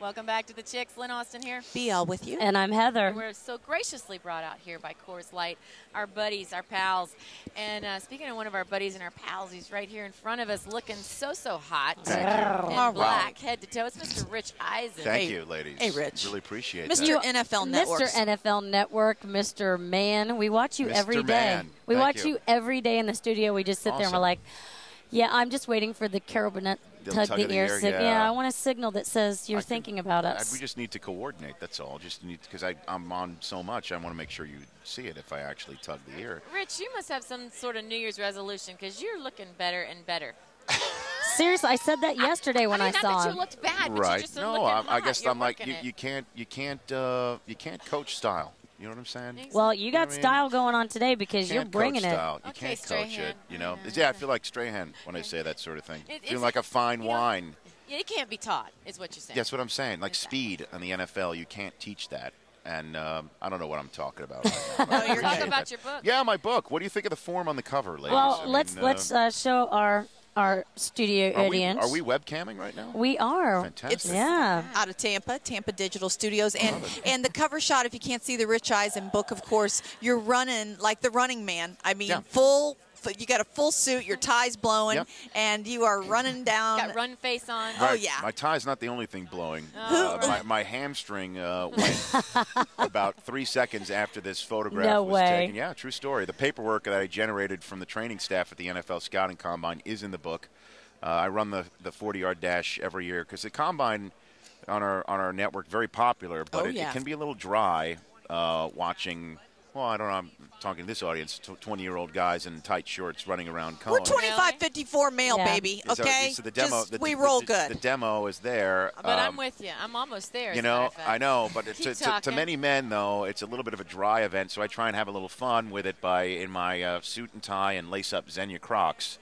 Welcome back to the Chicks. Lynn Austin here. BL with you. And I'm Heather. And we're so graciously brought out here by Coors Light, our buddies, our pals. And speaking of one of our buddies and our pals, he's right here in front of us looking so hot. Thank you. In black, head to toe. It's Mr. Rich Eisen. Thank you, ladies. Hey, Rich. Really appreciate Mr. that. NFL Network. Mr. NFL Network, Mr. Man. We watch you Mr. every day. Man. We Thank watch you. you every day in the studio. We just sit there and we're Awesome. like, yeah, I'm just waiting for the carabiner tug the ear signal. Yeah, I want a signal that says you're thinking about us. We just need to coordinate, that's all. Just need because I'm on so much, I want to make sure you see it if I actually tug the ear. Rich, you must have some sort of New Year's resolution because you're looking better and better. Seriously, I said that yesterday when I not saw that him. you looked bad, but Right. you just No, looking I hot. guess You're I'm like, working it. you can't coach style. You know what I'm saying? Exactly. Well, you got style going on today because You you're can't bringing coach it. style. You Okay, can't coach Strahan. it. You know? Yeah. Yeah, I feel like Strahan when I say that sort of thing. It's- Feel like a fine you know, wine. It can't be taught, is what you're saying. That's what I'm saying. Like Exactly. speed on the NFL, you can't teach that. And I don't know what I'm talking about right now. No, you're Talk good. about your book. Yeah, my book. What do you think of the form on the cover, ladies? Well, I let's mean, show our studio audience. Are we webcamming right now? We are. Fantastic. Yeah. Out of Tampa Digital Studios. And the cover shot, if you can't see the Rich Eisen book, of course, you're running like the running man. I mean, Yeah. you got a full suit, your tie's blowing, Yep. and you are running down. Got run face on. Oh, Right. yeah. My tie's not the only thing blowing. Oh. My hamstring went about 3 seconds after this photograph No was way. taken. Yeah, true story. The paperwork that I generated from the training staff at the NFL Scouting Combine is in the book. I run the 40-yard dash every year because the Combine on our network very popular, but Oh, it yeah. can be a little dry watching. Well, I don't know. I'm talking to this audience, 20-year-old guys in tight shorts running around We're cones. 25-54 male, Yeah. baby, So- okay? so the demo, Just, the- we the- roll the- good. The demo is there. But I'm with you. I'm almost there. as You a matter know, of fact. I know, but Keep to talking. many men, though, it's a little bit of a dry event, so I try and have a little fun with it by, in my suit and tie and lace-up Xenia Crocs,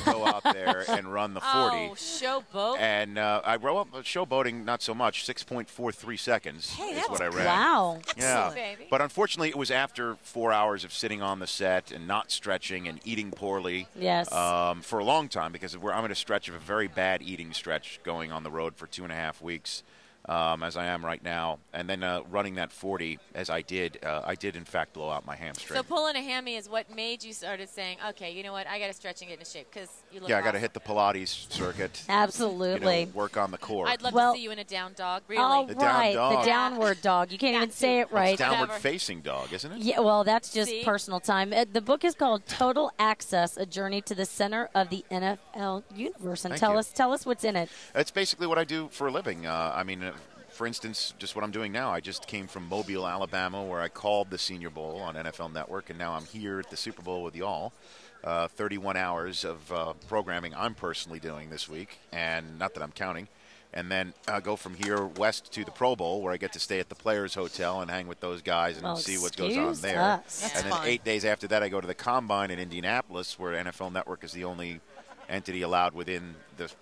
go out there and run the 40. Oh, showboat. And I row up showboating, not so much, 6.43 seconds Hey, is that's what I ran. Wow. Yeah, Excellent. Baby. but unfortunately, it was after 4 hours of sitting on the set and not stretching and eating poorly. Yes. For a long time because I'm in a stretch of a very bad eating stretch going on the road for 2.5 weeks, as I am right now, and then running that 40 as I did in fact blow out my hamstring. So pulling a hammy is what made you started saying, okay, you know what, I got to stretch and get into shape because you look Yeah, I got to awesome. hit the Pilates circuit. Absolutely. You know, work on the core. I'd love Well- to see you in a down dog, really. Oh, The down right. dog. The downward dog. You can't even say it right. It's downward Whatever. facing dog, isn't it? Yeah, well, that's just See? personal time. The book is called Total Access: A Journey to the Center of the NFL Universe. And Thank tell you. us what's in it. That's basically what I do for a living. For instance, just what I'm doing now. I just came from Mobile, Alabama, where I called the Senior Bowl on NFL Network, and now I'm here at the Super Bowl with y'all. 31 hours of programming I'm personally doing this week, and not that I'm counting. And then go from here west to the Pro Bowl, where I get to stay at the Players Hotel and hang with those guys and Well, see what goes on excuse there. us. That's And then fun. 8 days after that, I go to the Combine in Indianapolis, where NFL Network is the only entity allowed within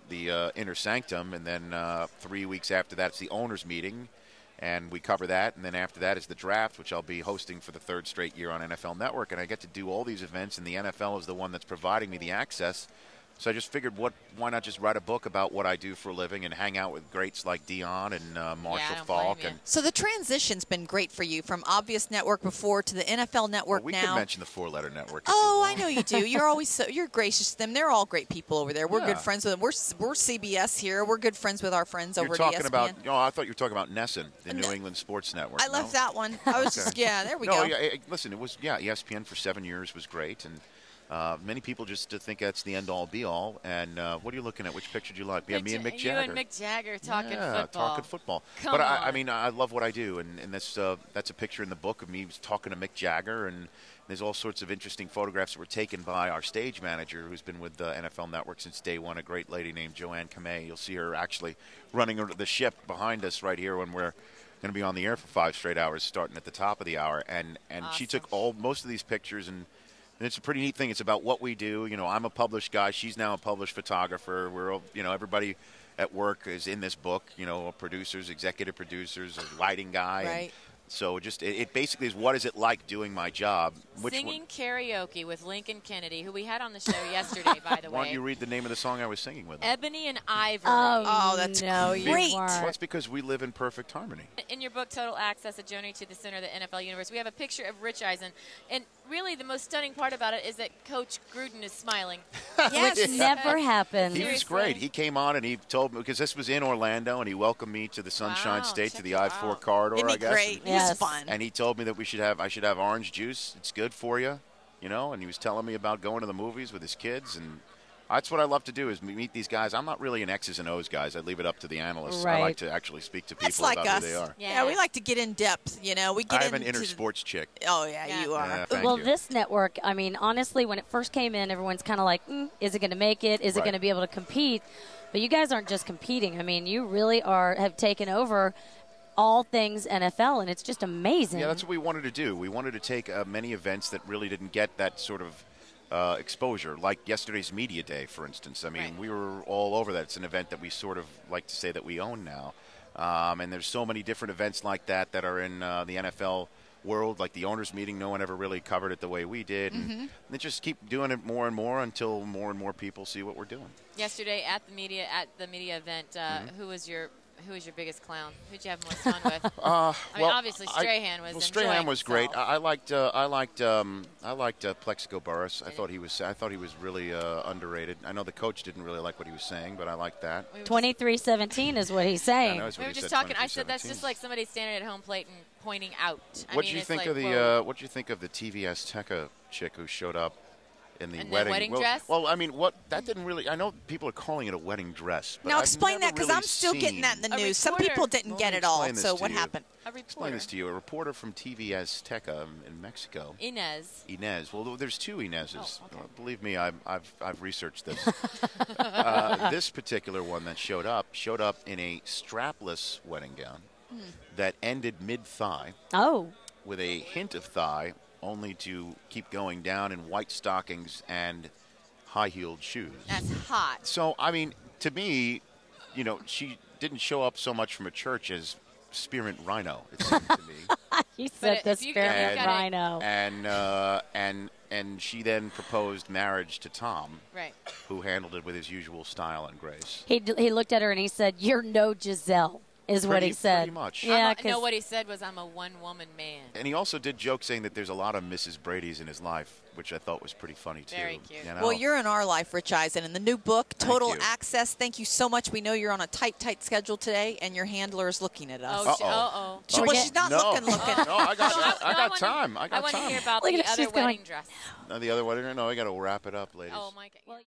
the inner sanctum. And then 3 weeks after that, it's the owners' meeting, and we cover that. And then after that is the draft, which I'll be hosting for the third straight year on NFL Network. And I get to do all these events, and the NFL is the one that's providing me the access. So I just figured, why not just write a book about what I do for a living and hang out with greats like Dion and Marshall I don't Faulk. blame you. And So the transition's been great for you from Obvious Network before to the NFL Network we now. could mention the four-letter network. if you Oh, want. I know you do. You're always you're gracious to them. They're all great people over there. We're Yeah. good friends with them. We're CBS here. We're good friends with our friends You're over talking at ESPN. about. I thought you were talking about Nesson, the New England Sports Network. I left no? that one. I was just there we go. Listen, it was ESPN for 7 years was great, and many people just think that's the end all be all. And what are you looking at? Which picture do you like? Yeah, me and Mick Jagger. You and Mick Jagger talking yeah, football. talking football. Come but on. I love what I do, and that's a picture in the book of me talking to Mick Jagger, and there's all sorts of interesting photographs that were taken by our stage manager, who's been with the NFL Network since day one, a great lady named Joanne Kamei. You'll see her actually running the ship behind us right here when we're going to be on the air for 5 straight hours, starting at the top of the hour. And she took most of these pictures, and it's a pretty neat thing. It's about what we do. I'm a published guy. She's now a published photographer. We're, everybody at work is in this book. Producers, executive producers, a lighting guy. Right. So it basically is, what is it like doing my job? Singing karaoke with Lincoln Kennedy, who we had on the show yesterday, by the way. Why don't you read the name of the song I was singing with him? Ebony and Ivory. Oh, that's great. Well, that's because we live in perfect harmony. In your book, Total Access, A Journey to the Center of the NFL Universe, we have a picture of Rich Eisen. And really the most stunning part about it is that Coach Gruden is smiling. Yes. Which never happens. He was great. He came on and he told me, because this was in Orlando, and he welcomed me to the Sunshine State, to the I-4 corridor, Isn't he I guess. Great. It was fun. And he told me that I should have orange juice. It's good for you, you know. And he was telling me about going to the movies with his kids, and that's what I love to do, is meet these guys. I'm not really an X's and O's guys. I leave it up to the analysts. Right. I like to actually speak to people like about us. who they are. Yeah, we like to get in depth. You know, we get. I have an inner sports chick. Oh yeah, you are. Yeah, thank well, you. this network, I mean, honestly, when it first came in, everyone's kind of like, is it going to make it? Is it going to be able to compete? But you guys aren't just competing. I mean, you really have taken over all things NFL, and it's just amazing. Yeah, that's what we wanted to do. We wanted to take many events that really didn't get that sort of exposure, like yesterday's Media Day, for instance. I mean, we were all over that. It's an event that we sort of like to say that we own now. And there's so many different events like that are in the NFL world, like the owners' meeting. No one ever really covered it the way we did. And they just keep doing it more and more until more and more people see what we're doing. Yesterday at the media event, who was your biggest clown? Who'd you have most fun with? I mean, obviously Strahan was. Well, Strahan was great. I liked Plexico Burress. I thought he was really underrated. I know the coach didn't really like what he was saying, but I liked that. 23-17 is what he's saying. We were just talking. I said that's just like somebody standing at home plate and pointing out. What do you think of the TV Azteca chick who showed up in the wedding dress? Well, I mean, that didn't really. I know people are calling it a wedding dress. But now I've explain that, because really I'm still getting that in the news. Some people didn't get it all. So what happened? Explain this to you. A reporter from TV Azteca in Mexico. Inez. Well, there's two Inezes. Oh, okay. Believe me, I've researched this. This particular one that showed up in a strapless wedding gown that ended mid-thigh. Oh. With a hint of thigh, only to keep going down in white stockings and high-heeled shoes. That's hot. So, I mean, to me, you know, she didn't show up so much from a church as Spearmint Rhino, it seemed to me. He said the Spearmint Rhino. And she then proposed marriage to Tom, right, who handled it with his usual style and grace. He looked at her and he said, "You're no Giselle." What he said. Pretty much. Yeah, no, what he said was, "I'm a one-woman man." And he also did joke saying that there's a lot of Mrs. Brady's in his life, which I thought was pretty funny, too. Very cute. You know? Well, you're in our life, Rich Eisen, in the new book, Total Access. Thank you so much. We know you're on a tight schedule today, and your handler is looking at us. Uh-oh. She's not looking. No, I got time. I want to hear about Look the at other she's wedding going, dress. The other wedding? No, I got to wrap it up, ladies. Oh, my God.